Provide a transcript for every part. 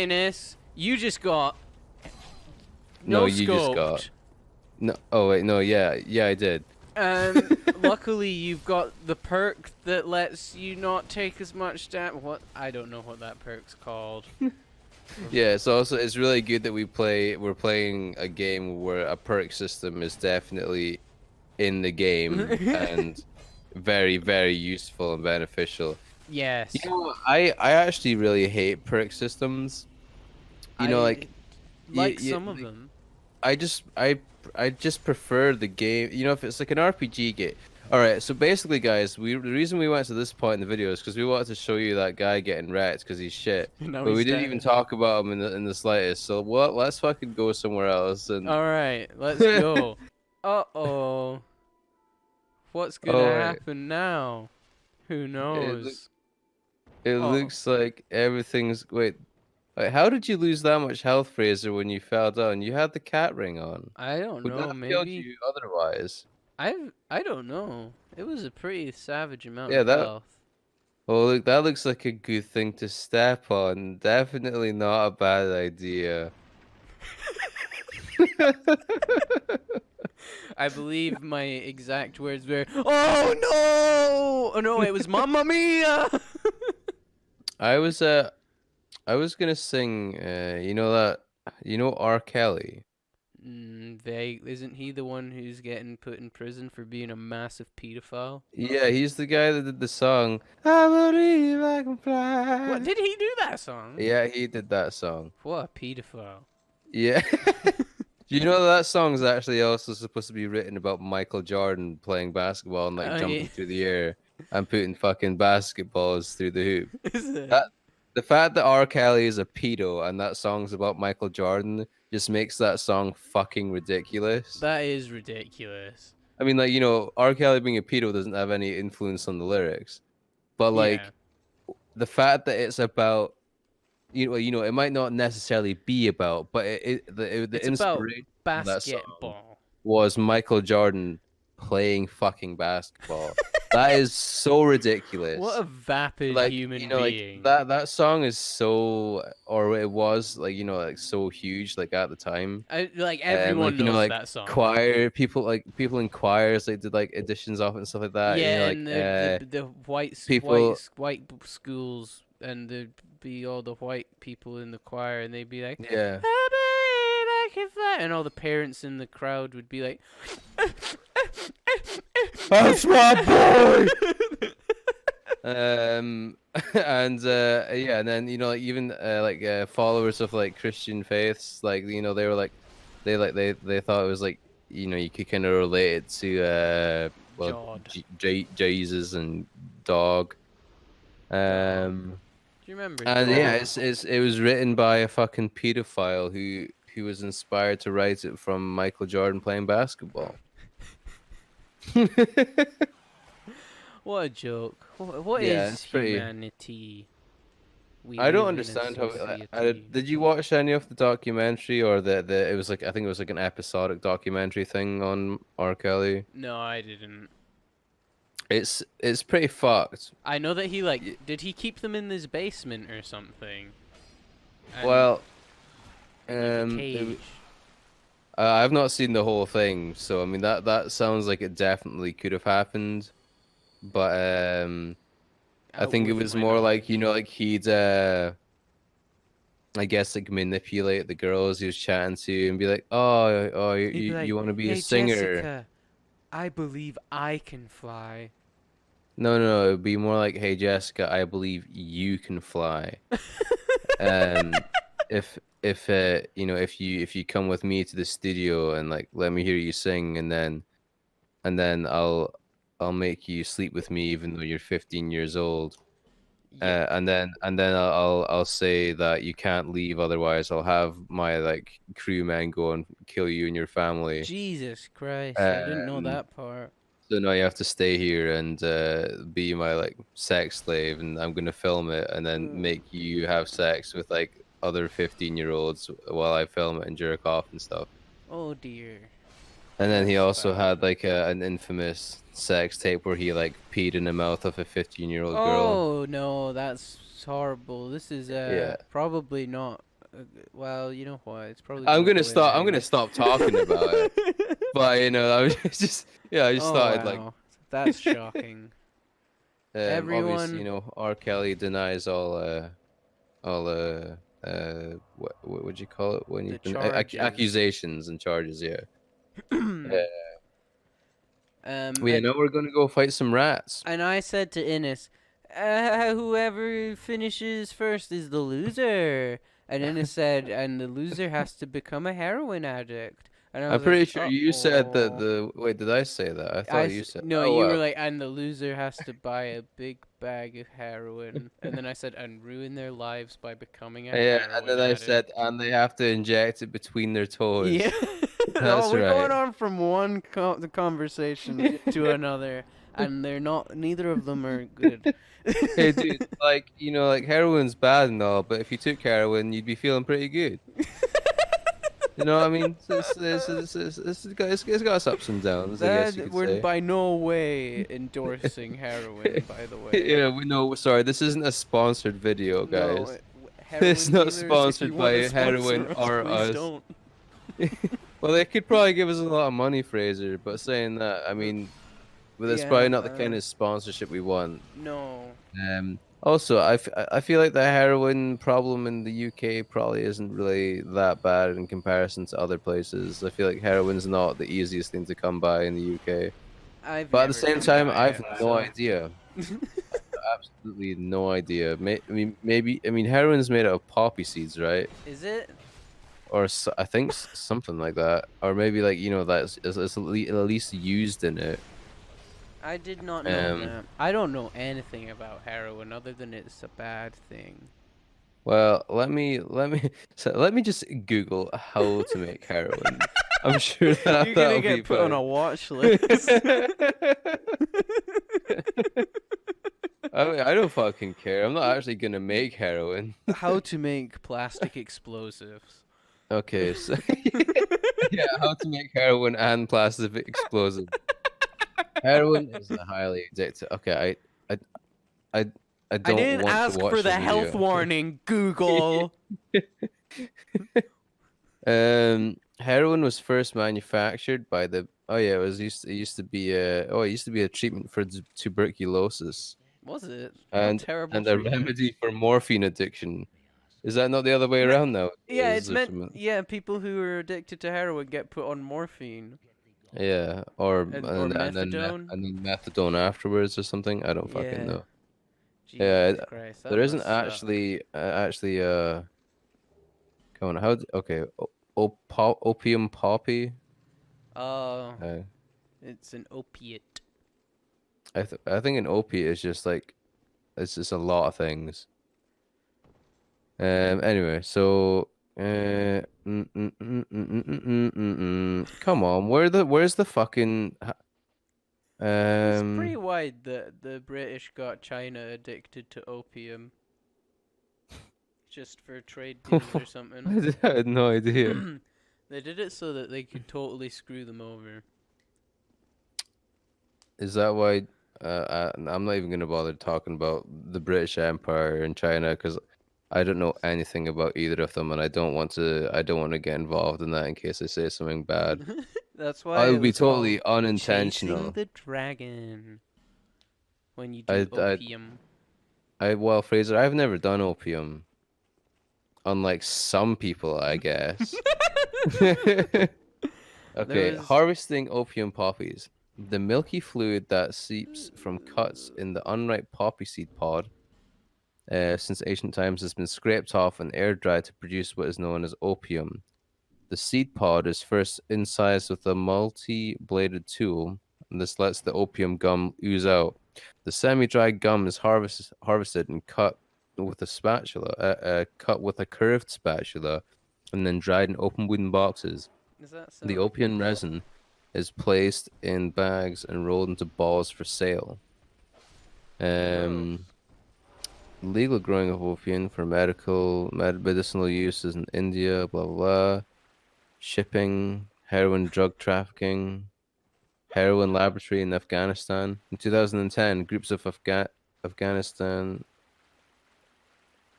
Innes, you just got No, you just got. scoped. No. Oh wait, no. Yeah, yeah, I did. Luckily you've got the perk that lets you not take as much damage. What? I don't know what that perk's called. Yeah, it's really good that we're playing a game where a perk system is definitely in the game and very, very useful and beneficial. Yes. You know, I actually really hate perk systems. You know, I like like you, some of them. I just I just prefer the game. You know, if it's like an RPG game. All right, so basically, guys, the reason we went to this point in the video is because we wanted to show you that guy getting wrecked because he's shit, Now but we he's didn't even dead. talk about him in the slightest. So what? Let's fucking go somewhere else and. Alright, let's go. Uh-oh. What's gonna Oh, wait. happen now? Who It look, knows? it Oh, looks like everything's. Wait, like, how did you lose that much health, Fraser, when you fell down? You had the cat ring on. I don't Would that know, have killed maybe. you otherwise? I don't know. It was a pretty savage amount Yeah, of that. health. Oh, look, that looks like a good thing to step on. Definitely not a bad idea. I believe my exact words were, "Oh no! Oh no, it was Mamma Mia!" I was I was gonna sing you know that R. Kelly. Vague. Isn't he the one who's getting put in prison for being a massive pedophile? Yeah, he's the guy that did the song I believe I can What, fly. did he do that song? Yeah, he did that song. What a pedophile. Yeah. Do you know that song's actually also supposed to be written about Michael Jordan playing basketball and like Oh yeah. jumping through the air and putting fucking basketballs through the hoop? Is it? That the fact that R. Kelly is a pedo and that song's about Michael Jordan just makes that song fucking ridiculous. That is ridiculous. I mean, like, R. Kelly being a pedo doesn't have any influence on the lyrics, but Yeah. like the fact that it's about, it might not necessarily be about, but the It's about inspiration of that song basketball. was Michael Jordan playing fucking basketball. That is so ridiculous. What a vapid Like, human like being. that song is so, or it was like, like so huge, like at the time. Like everyone Like, knows like that song. people in choirs, like did like editions of it and stuff like that. Yeah, Like and the people. white schools, and there'd be all the white people in the choir, and they'd be like, Yeah. "I believe I can fly," and all the parents in the crowd would be like, That's my boy. And yeah, and then like even like followers of like Christian faiths, like they were like they thought it was like you could kind of relate it to well Jod. Jesus and dog. Do you remember? And Dog? yeah, it was written by a fucking pedophile who was inspired to write it from Michael Jordan playing basketball. What a joke. What Yeah, is it's pretty. humanity? We I don't live in a understand how. society. Did you watch any of the documentary, or the it was like, I think it was like an episodic documentary thing on R. Kelly? No, I didn't. It's pretty fucked. I know that he Y- did he keep them in his basement or something? And Well, in like a um, cage. I've not seen the whole thing, so I mean that sounds like it definitely could have happened, but I Out think it with was my more like knowledge. like he'd I guess like manipulate the girls he was chatting to and be like, oh, He'd be like, you want to be a "Hey singer? Jessica, I believe I can fly." No, it'd be more like, hey Jessica, I believe you can fly. Um, if if you come with me to the studio and like let me hear you sing, and then I'll make you sleep with me even though you're 15 years old. Yeah. And then I'll say that you can't leave, otherwise I'll have my like crewmen go and kill you and your family. Jesus Christ, I didn't know Um, that part. so now you have to stay here and be my like sex slave, and I'm gonna film it and then Mm. make you have sex with like other 15-year-olds while I film it and jerk off and stuff. Oh dear. And then he That's also bad. had like an infamous sex tape where he like peed in the mouth of a 15-year-old girl. Oh no, that's horrible. This is Yeah. probably not Well, you know what? It's probably I'm gonna gonna go in stop. I'm gonna anyway. stop talking about it. But I was just I just Oh thought I'd like wow, that's shocking. obviously Everyone, R. Kelly denies all what would you call it when the you charges. accusations and charges, yeah. Well, And now we're gonna go fight some rats. I said to Innes, whoever finishes first is the loser. And Innes said, and the loser has to become a heroin addict. And I I'm was pretty like, sure uh you said that oh. the wait, did I say that? I thought you said, No, oh you were well. like, and the loser has to buy a big bag of heroin. And then I said, and ruin their lives by becoming a Yeah, and heroin then I addict. said, and they have to inject it between their Yeah. toes. Oh, That's we're going right. on from one conversation to another, and they're not. Neither of them are good. Hey, dude, like, like heroin's bad and all, but if you took heroin, you'd be feeling pretty good. You know what I mean? So it's got its ups and downs, I guess you That could we're say. by no way endorsing heroin, by the way. Yeah, we know. Sorry, this isn't a sponsored video, No, guys. It's heroin not dealers, if you sponsored want to by sponsor heroin us, or please us. don't. Well, they could probably give us a lot of money, Fraser, but saying that, I mean, well, that's probably not the kind Yeah, of sponsorship we want. no. Also, I feel like the heroin problem in the UK probably isn't really that bad in comparison to other places. I feel like heroin's not the easiest thing to come by in the UK. I've But at the never same come time, by I've it, no so. idea. Absolutely no idea. I mean, heroin's made out of poppy seeds, right? Is it? Or I think something like that. Or maybe like that's it's at least used in it. I did not know Um. that. I don't know anything about heroin other than it's a bad thing. Well, let me just Google how to make heroin. I'm sure You're gonna that'll be get put on fine. a watch list. I don't fucking care. I'm not actually gonna make heroin. How to make plastic explosives. Okay, so yeah, how to make heroin and plastic explosive. Heroin is a highly addictive. Okay, I I I I don't didn't want to ask for watch the the health video. warning, Google. Heroin was first manufactured by the oh yeah, it used to be a treatment for tuberculosis Was it? What and terrible a treatment. remedy for morphine addiction. Is that not the other way No, around now? yeah, it's meant. Yeah, people who are addicted to heroin get put on morphine Yeah, or or methadone. and then methadone afterwards or something. I don't fucking Yeah. know. Yeah, Jesus Christ, that there isn't must suck. actually come on okay opium poppy. Oh, Uh, it's an opiate. I think an opiate is just like it's just a lot of things. Anyway, so come on, where's the fucking It's pretty um wide that the British got China addicted to opium just for trade deals or something. I had no idea. They did it so that they could totally screw them over. Is that why I'm not even gonna bother talking about the British Empire and China because I don't know anything about either of them and I don't want to get involved in that in case I say something bad. That's why I it would be was called totally chasing unintentional. the dragon when you do I opium. well, Fraser, I've never done opium, unlike some people, I guess. There Okay, was harvesting opium poppies. The milky fluid that seeps from cuts in the unripe poppy seed pod, since ancient times, has been scraped off and air dried to produce what is known as opium. The seed pod is first incised with a multi-bladed tool, and this lets the opium gum ooze out. The semi-dried gum is harvested and cut with a cut with a curved spatula, and then dried in open wooden boxes. does that The sound opium resin is placed in bags and rolled into balls for sale. Um, gross? Legal growing of opium for medicinal uses in India, blah blah blah. Shipping, heroin drug trafficking, heroin laboratory in Afghanistan. In 2010, groups of Afghanistan.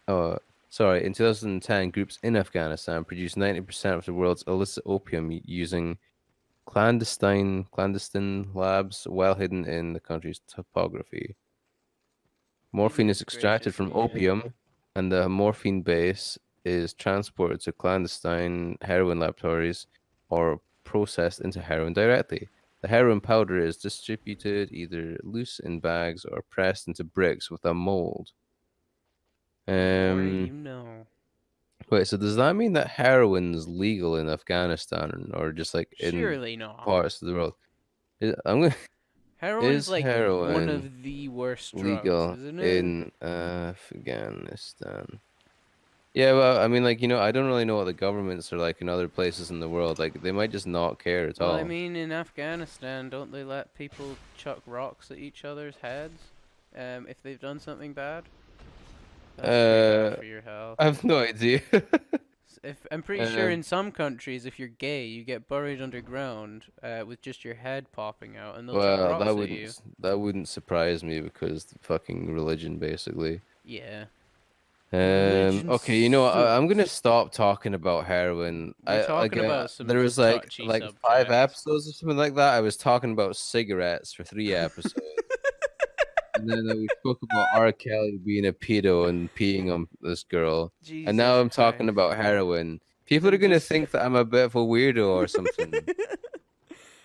Oh, Sorry, in 2010, groups in Afghanistan produced 90% of the world's illicit opium using clandestine labs well hidden in the country's topography. Morphine is Goodness extracted gracious from me. opium, and the morphine base is transported to clandestine heroin laboratories or processed into heroin directly. The heroin powder is distributed either loose in bags or pressed into bricks with a mold. The more Um, you know. Wait, so does that mean that heroin's legal in Afghanistan or just like in Surely not. parts of the world? I'm gonna, Heroin's is like one heroin of the worst drugs, legal isn't it? in Afghanistan? Yeah, well, I mean, like, I don't really know what the governments are like in other places in the world. Like, they might just not care at Well, I all. mean, in Afghanistan, don't they let people chuck rocks at each other's heads if they've done something bad? That's pretty bad Uh, for your health. I have no idea. If I'm pretty sure Um, in some countries, if you're gay, you get buried underground with just your head popping out, and they'll chuck well, rocks at you. that wouldn't surprise me because fucking religion, basically. Yeah, religion Okay, I'm gonna sucks. stop talking about heroin. We're talking about some There was like touchy five subjects. episodes or something like that. I was talking about cigarettes for 3 episodes, and then we spoke about R. Kelly being a pedo and peeing on this girl, and Jesus now I'm talking Christ. about heroin. People are And gonna just think that I'm a bit of a weirdo or something.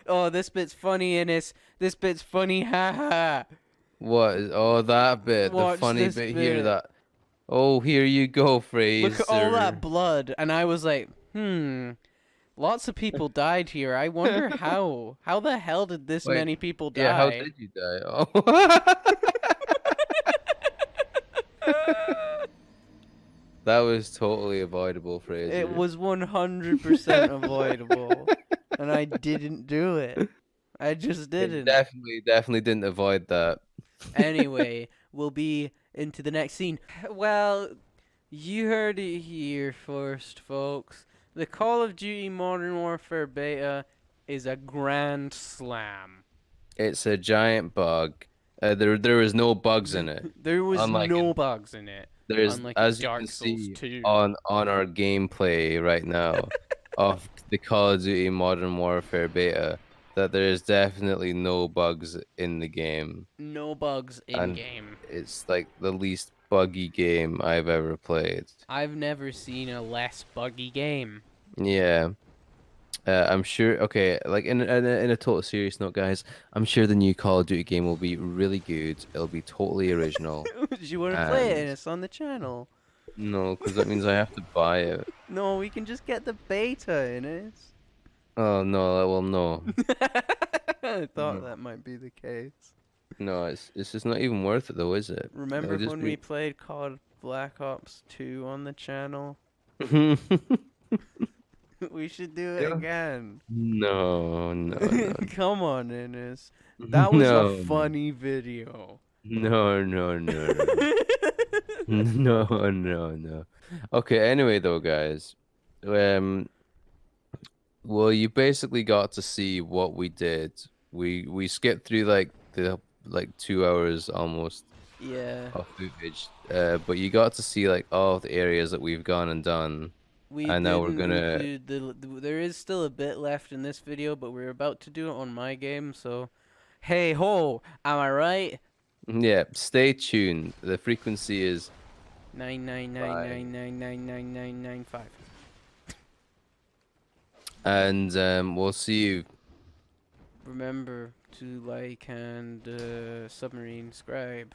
oh, this bit's funny, Innes. This bit's funny, haha. What is? Oh, that bit, the Watch funny this bit here. bit. That. Oh, here you go, Look at all that Fraser. blood, and I was like, lots of people died here. I wonder how. How the hell did this Wait, many people yeah, how die? did you die? Oh. That was totally avoidable, It Fraser. was 100% avoidable, and I didn't do it. I just It didn't. definitely didn't avoid that. Anyway, we'll be into the next scene. Well, you heard it here first, folks. The Call of Duty Modern Warfare beta is a grand slam. It's a giant bug. There is no bugs in it. There was Unlike no in, bugs in it, there's, unlike in as you can Dark Souls see 2. on our gameplay right now of the Call of Duty Modern Warfare beta, that there is definitely no bugs in the game, No bugs in and game. it's like the least buggy game I've ever played. I've never seen a less buggy game. Yeah. I'm sure. Okay, like in a total serious note, guys, I'm sure the new Call of Duty game will be really good. It'll be totally original, Do you want to play it? and And it's on the channel. no, because that means I have to buy it. No, we can just get the beta in it. Oh no, well no, I thought no, that might be the case. no, it's just not even worth it though, is it? Remember It'll just when we be. played COD Black Ops 2 on the channel? We should do it Yeah. again. No, no, no, Come on, Innes. That was a no, funny video. no, no, no, no, no, no, no. Okay, anyway though, guys, um. Well, you basically got to see what we did. We skipped through like the 2 hours almost Yeah, of footage, but you got to see like all the areas that we've gone and done, we and now we're didn't gonna include there is still a bit left in this video, but we're about to do it on my game, so hey ho, am I right? yeah. Stay tuned. The frequency is Nine nine nine five, nine nine nine nine nine nine five. and we'll see you. Remember to like and submarine scribe.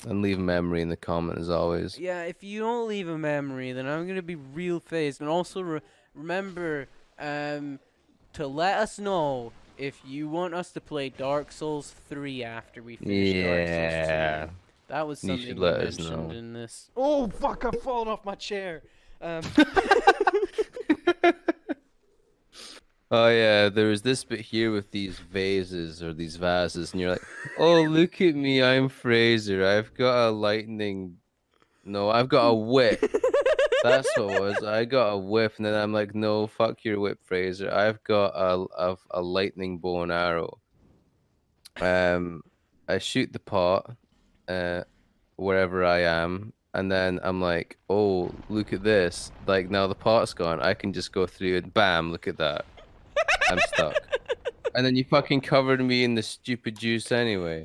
And leave a memory in the comment as always. Yeah, if you don't leave a memory, then I'm gonna be real phased. And also remember to let us know if you want us to play Dark Souls 3 after we finish Dark Souls 2. Yeah, That was you something should you let us mentioned know. in this. Oh fuck! I've fallen off my chair. Um, Oh yeah, there was this bit here with these vases or these vases, and you're like, "Oh, look at me, I'm Fraser. I've got a lightning. No, I've got a whip. That's what it was. I got a whip." And then I'm like, "No, fuck your whip, Fraser. I've got a lightning bow and arrow. Um, I shoot the pot, uh, wherever I am, and then I'm like, oh, look at this. Like now the pot's gone. I can just go through and bam, look at that. I'm stuck. And then you fucking covered me in the stupid juice anyway.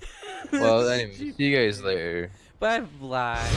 Well, anyway, see you guys Stupid. later. Bye bye.